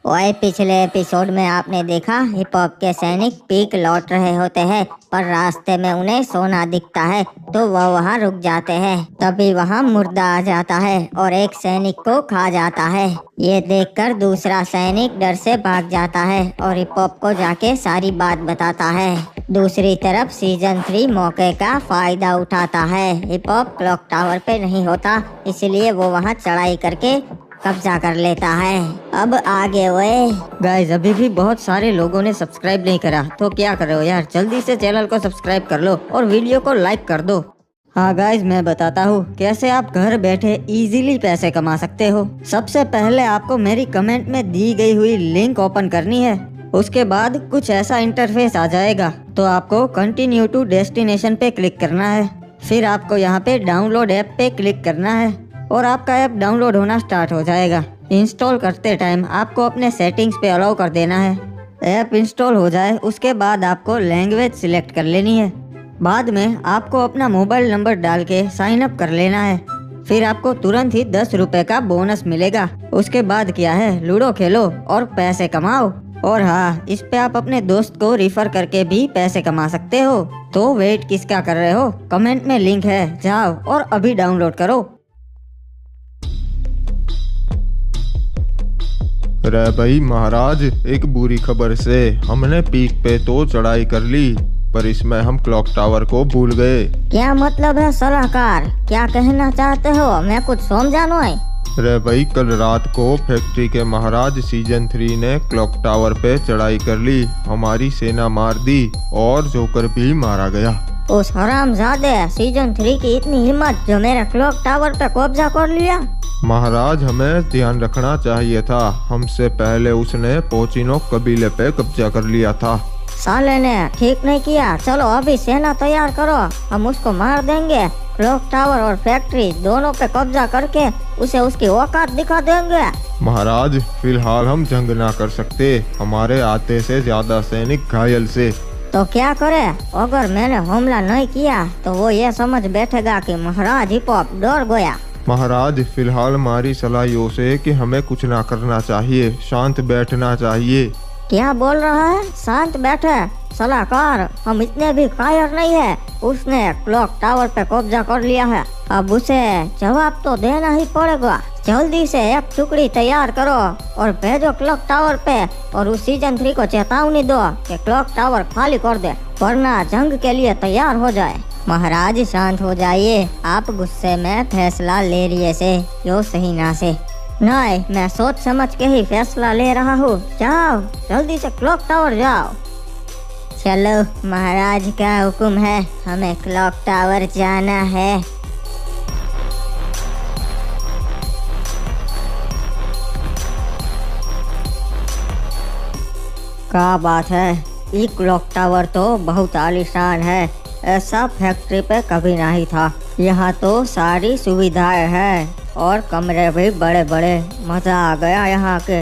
ओए, पिछले एपिसोड में आपने देखा हिप हॉप के सैनिक पीक लौट रहे होते हैं, पर रास्ते में उन्हें सोना दिखता है तो वह वहां रुक जाते हैं। तभी वहां मुर्दा आ जाता है और एक सैनिक को खा जाता है। ये देखकर दूसरा सैनिक डर से भाग जाता है और हिप हॉप को जाके सारी बात बताता है। दूसरी तरफ सीजन 3 मौके का फायदा उठाता है। हिप हॉप क्लॉक टावर पे नहीं होता, इसलिए वो वहां चढ़ाई करके कब्जा कर लेता है। अब आगे वे गाइस, अभी भी बहुत सारे लोगों ने सब्सक्राइब नहीं करा, तो क्या कर रहे हो यार, जल्दी से चैनल को सब्सक्राइब कर लो और वीडियो को लाइक कर दो। हाँ गाइस, मैं बताता हूँ कैसे आप घर बैठे इजीली पैसे कमा सकते हो। सबसे पहले आपको मेरी कमेंट में दी गई हुई लिंक ओपन करनी है। उसके बाद कुछ ऐसा इंटरफेस आ जाएगा, तो आपको कंटिन्यू टू डेस्टिनेशन पे क्लिक करना है। फिर आपको यहाँ पे डाउनलोड ऐप पे क्लिक करना है और आपका ऐप डाउनलोड होना स्टार्ट हो जाएगा। इंस्टॉल करते टाइम आपको अपने सेटिंग्स पे अलाउ कर देना है। ऐप इंस्टॉल हो जाए उसके बाद आपको लैंग्वेज सिलेक्ट कर लेनी है। बाद में आपको अपना मोबाइल नंबर डाल के साइन अप कर लेना है। फिर आपको तुरंत ही 10 रुपए का बोनस मिलेगा। उसके बाद क्या है, लूडो खेलो और पैसे कमाओ। और हाँ, इस पे आप अपने दोस्त को रिफर करके भी पैसे कमा सकते हो। तो वेट किसका कर रहे हो, कमेंट में लिंक है, जाओ और अभी डाउनलोड करो। रे भाई महाराज, एक बुरी खबर से हमने पीक पे तो चढ़ाई कर ली, पर इसमें हम क्लॉक टावर को भूल गए। क्या मतलब है सलाहकार, क्या कहना चाहते हो? मैं कुछ समझा नहीं। रे भाई, कल रात को फैक्ट्री के महाराज सीजन 3 ने क्लॉक टावर पे चढ़ाई कर ली, हमारी सेना मार दी और जोकर भी मारा गया। उस हरामजादे सीजन 3 की इतनी हिम्मत जो मेरे क्लॉक टावर पे कब्जा कर लिया। महाराज, हमें ध्यान रखना चाहिए था, हमसे पहले उसने पोचिनो कबीले पे कब्जा कर लिया था। साले ने ठीक नहीं किया। चलो अभी सेना तैयार करो, हम उसको मार देंगे। क्लॉक टावर और फैक्ट्री दोनों पे कब्जा करके उसे उसकी औकात दिखा देंगे। महाराज, फिलहाल हम जंग ना कर सकते, हमारे आधे से ज्यादा सैनिक घायल से। तो क्या करे? अगर मैंने हमला नहीं किया तो वो ये समझ बैठेगा कि महाराज हिप हॉप डर गया। महाराज, फिलहाल हमारी सलाह यो से कि हमें कुछ ना करना चाहिए, शांत बैठना चाहिए। क्या बोल रहा है? शांत बैठे? सलाहकार, हम इतने भी कायर नहीं है। उसने क्लॉक टावर पे कब्जा कर लिया है, अब उसे जवाब तो देना ही पड़ेगा। जल्दी से एक टुकड़ी तैयार करो और भेजो क्लॉक टावर पे, और उस सीजन 3 को चेतावनी दो कि क्लॉक टावर खाली कर दे, वरना जंग के लिए तैयार हो जाए। महाराज शांत हो जाइए, आप गुस्से में फैसला ले रही से यो सही ना से। नहीं, मैं सोच समझ के ही फैसला ले रहा हूँ। जाओ जल्दी से क्लॉक टावर जाओ। चलो, महाराज का हुक्म है, हमें क्लॉक टावर जाना है। क्या बात है, ये क्लॉक टावर तो बहुत आलीशान है, ऐसा फैक्ट्री पे कभी नहीं था। यहाँ तो सारी सुविधाएं हैं और कमरे भी बड़े बड़े, मजा आ गया यहाँ के।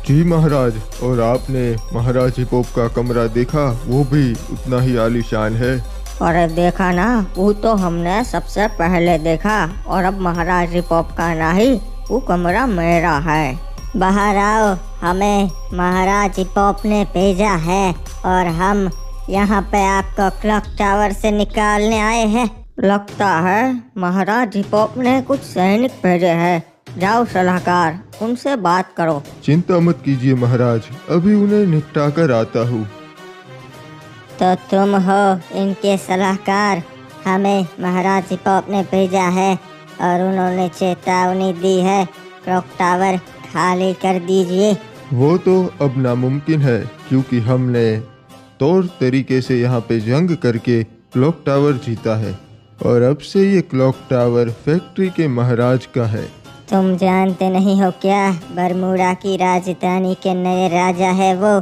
जी महाराज, और आपने महाराज हिप हॉप का कमरा देखा? वो भी उतना ही आलीशान है। अरे देखा ना, वो तो हमने सबसे पहले देखा, और अब महाराज हिप हॉप का नहीं, वो कमरा मेरा है। बाहर आओ, हमें महाराज हिप हॉप ने भेजा है और हम यहाँ पे आपको क्लॉक टावर से निकालने आए हैं। लगता है महाराज हिप हॉप ने कुछ सैनिक भेजे हैं। जाओ सलाहकार, उनसे बात करो। चिंता मत कीजिए महाराज, अभी उन्हें निपटा कर आता हूँ। तो तुम हो इनके सलाहकार? हमें महाराज हिप हॉप ने भेजा है और उन्होंने चेतावनी दी है, क्लॉक टावर खाली कर दीजिए। वो तो अब नामुमकिन है, क्योंकि हमने तौर तरीके से यहाँ पे जंग करके क्लॉक टावर जीता है, और अब से ये क्लॉक टावर फैक्ट्री के महाराज का है। तुम जानते नहीं हो क्या, बरमूडा की राजधानी के नए राजा है वो,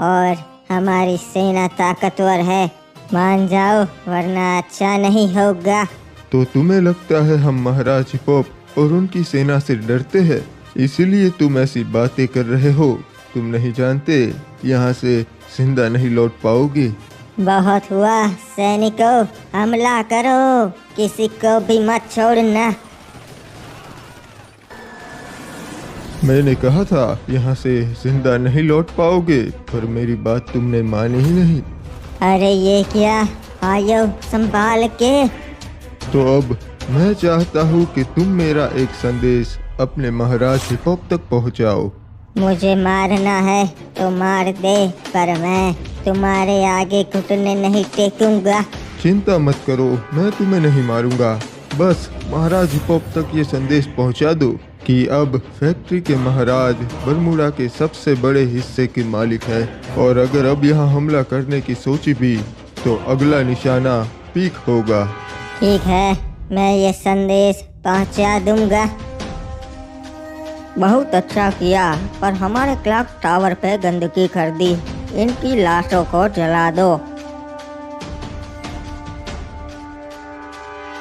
और हमारी सेना ताकतवर है। मान जाओ वरना अच्छा नहीं होगा। तो तुम्हें लगता है हम महाराज हिप हॉप और उनकी सेना से डरते हैं, इसीलिए तुम ऐसी बातें कर रहे हो? तुम नहीं जानते, यहाँ से जिंदा नहीं लौट पाओगे। बहुत हुआ सैनिकों, हमला करो, किसी को भी मत छोड़ना। मैंने कहा था यहाँ से जिंदा नहीं लौट पाओगे, पर मेरी बात तुमने मानी ही नहीं। अरे ये क्या, आयो संभाल के। तो अब मैं चाहता हूँ कि तुम मेरा एक संदेश अपने महाराज हिपॉप तक पहुँचाओ। मुझे मारना है तो मार दे, पर मैं तुम्हारे आगे घुटने नहीं टेकूंगा। चिंता मत करो, मैं तुम्हें नहीं मारूंगा। बस महाराज हिपॉप तक ये संदेश पहुंचा दो कि अब फैक्ट्री के महाराज बरमूडा के सबसे बड़े हिस्से के मालिक है, और अगर अब यहाँ हमला करने की सोची भी तो अगला निशाना पीक होगा। ठीक है, मैं ये संदेश पहुंचा दूंगा। बहुत अच्छा किया, पर हमारे क्लॉक टावर पे गंदगी कर दी। इनकी लाशों को जला दो।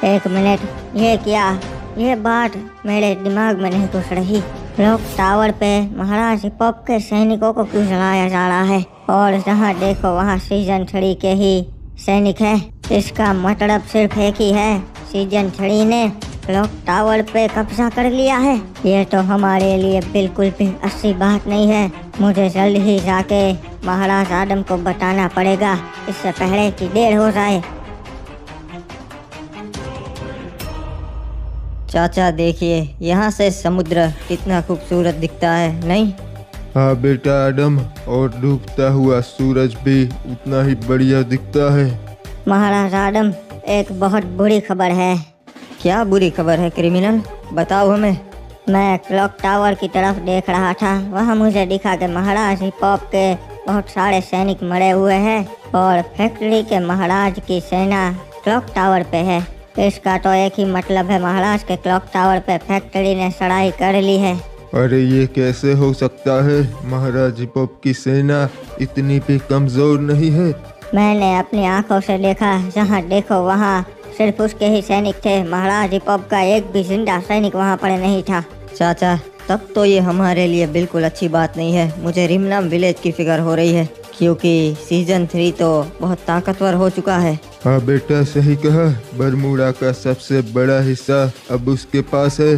एक मिनट, ये क्या? ये बात मेरे दिमाग में नहीं घुस रही। क्लॉक टावर पे महाराज हिपॉप के सैनिकों को क्यों जलाया जा रहा है, और जहाँ देखो वहाँ सीजन 3 के ही सैनिक है। इसका मतलब सिर्फ एक ही है, सीजन 3 ने क्लॉक टावर पे कब्जा कर लिया है। ये तो हमारे लिए बिल्कुल भी अच्छी बात नहीं है। मुझे जल्द ही जाके महाराज आदम को बताना पड़ेगा, इससे पहले कि देर हो जाए। चाचा देखिए, यहाँ से समुद्र कितना खूबसूरत दिखता है, नहीं? हाँ बेटा आदम, और डूबता हुआ सूरज भी उतना ही बढ़िया दिखता है। महाराज आदम, एक बहुत बुरी खबर है। क्या बुरी खबर है क्रिमिनल, बताओ हमें। मैं क्लॉक टावर की तरफ देख रहा था, वहाँ मुझे दिखा कि महाराज हिपॉप के बहुत सारे सैनिक मरे हुए हैं, और फैक्ट्री के महाराज की सेना क्लॉक टावर पे है। इसका तो एक ही मतलब है, महाराज के क्लॉक टावर पे फैक्ट्री ने चढ़ाई कर ली है। अरे ये कैसे हो सकता है? महाराज हिपॉप की सेना इतनी भी कमजोर नहीं है। मैंने अपनी आंखों से देखा, जहाँ देखो वहाँ सिर्फ उसके ही सैनिक थे। महाराज हिपॉप का एक भी जिंदा सैनिक वहाँ पर नहीं था। चाचा, तब तो ये हमारे लिए बिल्कुल अच्छी बात नहीं है। मुझे रिमनाम विलेज की फिक्र हो रही है, क्योंकि सीजन 3 तो बहुत ताकतवर हो चुका है। हाँ बेटा, सही कहा। बरमूडा का सबसे बड़ा हिस्सा अब उसके पास है।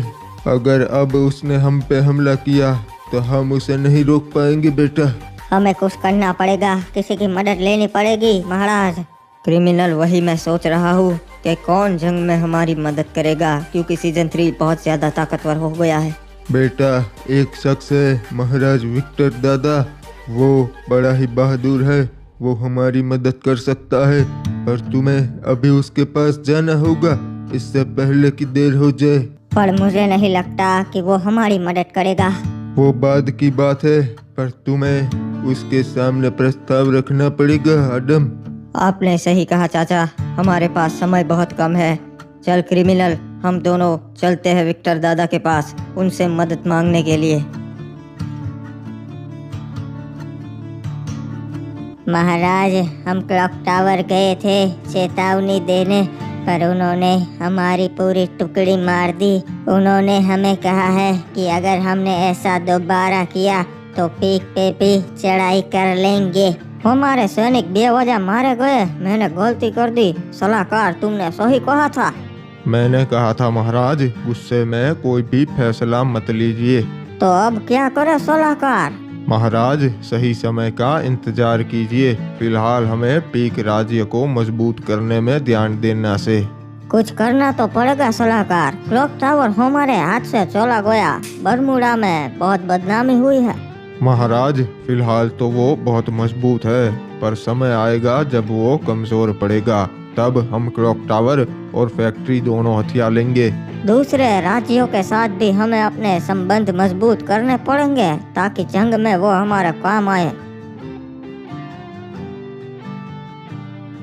अगर अब उसने हम पे हमला किया तो हम उसे नहीं रोक पाएंगे बेटा। हमें कुछ करना पड़ेगा, किसी की मदद लेनी पड़ेगी महाराज। क्रिमिनल, वही मैं सोच रहा हूँ कि कौन जंग में हमारी मदद करेगा, क्योंकि सीजन 3 बहुत ज्यादा ताकतवर हो गया है। बेटा, एक शख्स है, महाराज विक्टर दादा। वो बड़ा ही बहादुर है, वो हमारी मदद कर सकता है, पर तुम्हें अभी उसके पास जाना होगा, इससे पहले कि देर हो जाए। पर मुझे नहीं लगता कि वो हमारी मदद करेगा। वो बाद की बात है, पर तुम्हें उसके सामने प्रस्ताव रखना पड़ेगा आदम। आपने सही कहा चाचा, हमारे पास समय बहुत कम है। चल क्रिमिनल, हम दोनों चलते हैं विक्टर दादा के पास, उनसे मदद मांगने के लिए। महाराज, हम क्लॉक टावर गए थे चेतावनी देने, पर उन्होंने हमारी पूरी टुकड़ी मार दी। उन्होंने हमें कहा है कि अगर हमने ऐसा दोबारा किया तो पीक पे भी चढ़ाई कर लेंगे। हमारे सैनिक बेवजह मारे गए, मैंने गलती कर दी। सलाहकार, तुमने सही कहा था। मैंने कहा था महाराज, गुस्से में कोई भी फैसला मत लीजिए। तो अब क्या करे सलाहकार? महाराज, सही समय का इंतजार कीजिए। फिलहाल हमें पीक राज्य को मजबूत करने में ध्यान देना से कुछ करना तो पड़ेगा सलाहकार। क्लॉक टावर हमारे हाथ से चला गया, बरमूडा में बहुत बदनामी हुई है। महाराज, फिलहाल तो वो बहुत मजबूत है, पर समय आएगा जब वो कमजोर पड़ेगा, तब हम क्लॉक टावर और फैक्ट्री दोनों हथिया लेंगे। दूसरे राज्यों के साथ भी हमें अपने संबंध मजबूत करने पड़ेंगे, ताकि जंग में वो हमारे काम आए।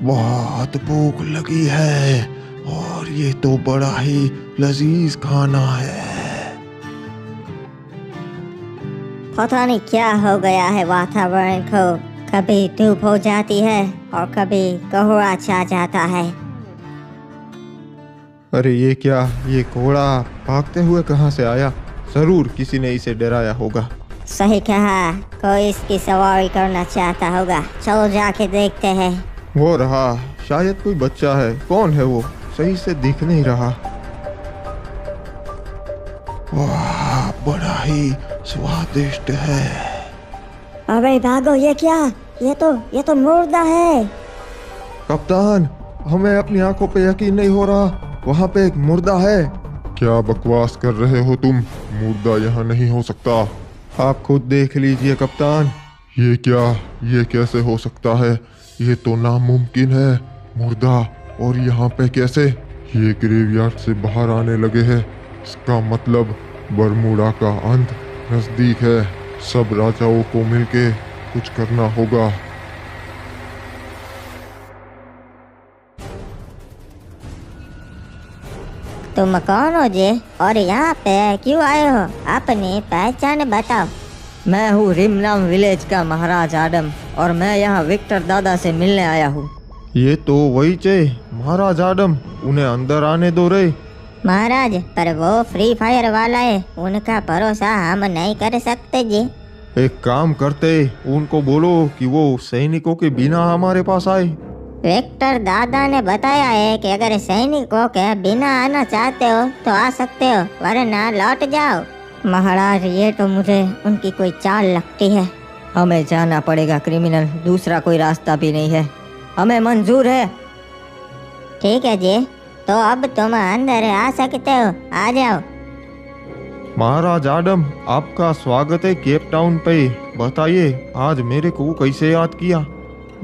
बहुत भूख लगी है, और ये तो बड़ा ही लजीज खाना है। पता नहीं क्या हो गया है वातावरण को, कभी धूप हो जाती है और कभी कोहरा छा जाता है। अरे ये क्या, ये घोड़ा भागते हुए कहाँ से आया? जरूर किसी ने इसे डराया होगा। सही कहा, कोई इसकी सवारी करना चाहता होगा। चलो जाके देखते हैं। वो रहा, शायद कोई बच्चा है। कौन है वो? सही से दिख नहीं रहा। वाह, बड़ा ही स्वादिष्ट है। अबे भागो, ये क्या? ये तो मुर्दा है। कप्तान, हमें अपनी आंखों पे यकीन नहीं हो रहा, वहाँ पे एक मुर्दा है। क्या बकवास कर रहे हो तुम? मुर्दा यहाँ नहीं हो सकता। आप खुद देख लीजिए कप्तान। ये क्या? ये कैसे हो सकता है? ये तो नामुमकिन है। मुर्दा और यहाँ पे कैसे? ये ग्रेवयार्ड से बाहर आने लगे हैं। इसका मतलब बरमूडा का अंत नजदीक है। सब राजाओं को मिलके कुछ करना होगा। तुम कौन हो जी, और यहाँ पे क्यों आए हो? अपनी पहचान बताओ। मैं हूँ रिमनाम विलेज का महाराज आडम, और मैं यहाँ विक्टर दादा से मिलने आया हूँ। ये तो वही चे महाराज आडम, उन्हें अंदर आने दो रे। महाराज, पर वो फ्री फायर वाला है, उनका भरोसा हम नहीं कर सकते जी। एक काम करते, उनको बोलो कि वो सैनिकों के बिना हमारे पास आए। विक्टर दादा ने बताया है कि अगर सैनिकों के बिना आना चाहते हो तो आ सकते हो, वरना लौट जाओ। महाराज, ये तो मुझे उनकी कोई चाल लगती है। हमें जाना पड़ेगा क्रिमिनल, दूसरा कोई रास्ता भी नहीं है। हमें मंजूर है। ठीक है जी, तो अब तुम अंदर आ सकते हो, आ जाओ। महाराज आडम, आपका स्वागत है केप टाउन पे। बताइए आज मेरे को कैसे याद किया?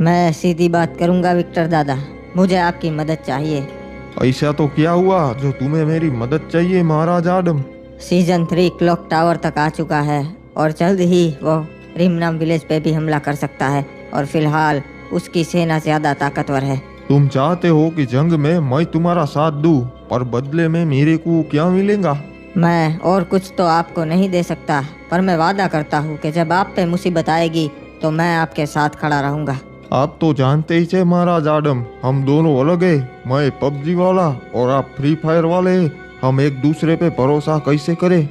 मैं सीधी बात करूंगा विक्टर दादा, मुझे आपकी मदद चाहिए। ऐसा तो क्या हुआ जो तुम्हें मेरी मदद चाहिए महाराज आडम? सीजन 3 क्लॉक टावर तक आ चुका है और जल्द ही वो रिमनाम विलेज पे भी हमला कर सकता है, और फिलहाल उसकी सेना ज्यादा ताकतवर है। तुम चाहते हो कि जंग में मैं तुम्हारा साथ दूं, पर बदले में मेरे को क्या मिलेगा? मैं और कुछ तो आपको नहीं दे सकता, पर मैं वादा करता हूँ कि जब आप पे मुसीबत आएगी तो मैं आपके साथ खड़ा रहूंगा। आप तो जानते ही थे महाराज आडम, हम दोनों अलग है। मैं पबजी वाला और आप फ्री फायर वाले। हम एक दूसरे पे भरोसा कैसे करें?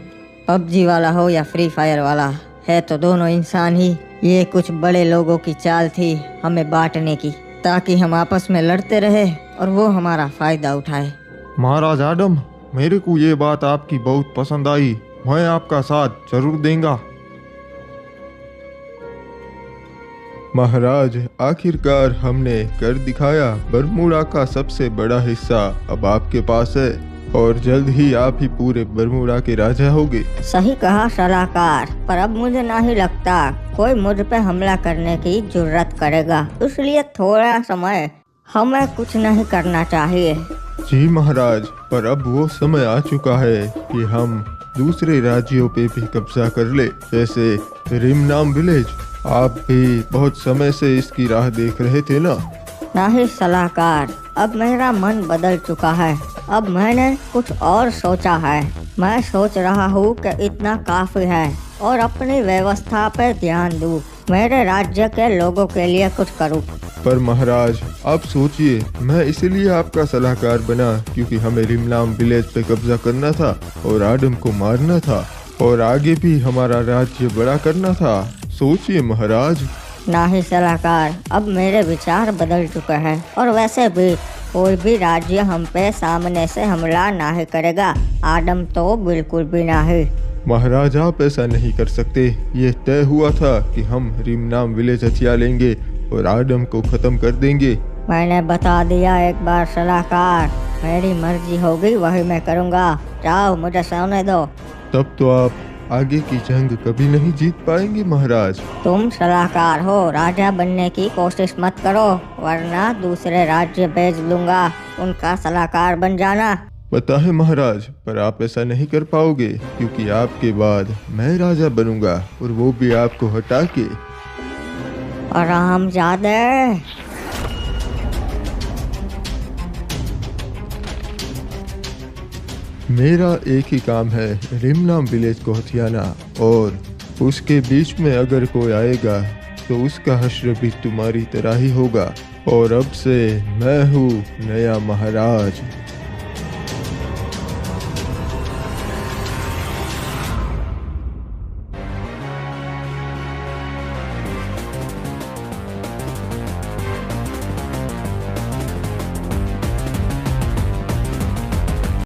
पबजी वाला हो या फ्री फायर वाला, है तो दोनों इंसान ही। ये कुछ बड़े लोगों की चाल थी हमें बांटने की, ताकि हम आपस में लड़ते रहे और वो हमारा फायदा उठाए। महाराज आडम, मेरे को ये बात आपकी बहुत पसंद आई। मैं आपका साथ जरूर देंगा। महाराज, आखिरकार हमने कर दिखाया। बरमूडा का सबसे बड़ा हिस्सा अब आपके पास है, और जल्द ही आप ही पूरे बरमूडा के राजा होगे। सही कहा सलाहकार, पर अब मुझे नहीं लगता कोई मुझ पे हमला करने की जुर्रत करेगा, इसलिए थोड़ा समय हमें कुछ नहीं करना चाहिए। जी महाराज, पर अब वो समय आ चुका है कि हम दूसरे राज्यों पे भी कब्जा कर ले, जैसे रिमनाम विलेज। आप भी बहुत समय से इसकी राह देख रहे थे ना? नहीं सलाहकार, अब मेरा मन बदल चुका है। अब मैंने कुछ और सोचा है। मैं सोच रहा हूँ कि इतना काफी है और अपनी व्यवस्था पे ध्यान दूँ, मेरे राज्य के लोगों के लिए कुछ करूँ। पर महाराज, आप सोचिए, मैं इसलिए आपका सलाहकार बना क्योंकि हमें रिमनाम विलेज पे कब्जा करना था और आडम को मारना था, और आगे भी हमारा राज्य बड़ा करना था। सोचिए महाराज। नहीं सलाहकार, अब मेरे विचार बदल चुके हैं, और वैसे भी कोई भी राज्य हम पे सामने से हमला नहीं करेगा, आडम तो बिल्कुल भी नहीं। महाराज, आप ऐसा नहीं कर सकते। ये तय हुआ था कि हम रिमनाम विलेज हथिया लेंगे और आडम को खत्म कर देंगे। मैंने बता दिया एक बार सलाहकार, मेरी मर्जी होगी वही मैं करूँगा। जाओ, मुझे सोने दो। तब तो आप आगे की जंग कभी नहीं जीत पाएंगे महाराज। तुम सलाहकार हो, राजा बनने की कोशिश मत करो, वरना दूसरे राज्य भेज लूंगा। उनका सलाहकार बन जाना। पता है महाराज, पर आप ऐसा नहीं कर पाओगे क्योंकि आपके बाद मैं राजा बनूंगा, और वो भी आपको हटा के। हरामजादे। मेरा एक ही काम है, रिमनाम विलेज को हथियाना, और उसके बीच में अगर कोई आएगा तो उसका हश्र भी तुम्हारी तरह ही होगा। और अब से मैं हूँ नया महाराज।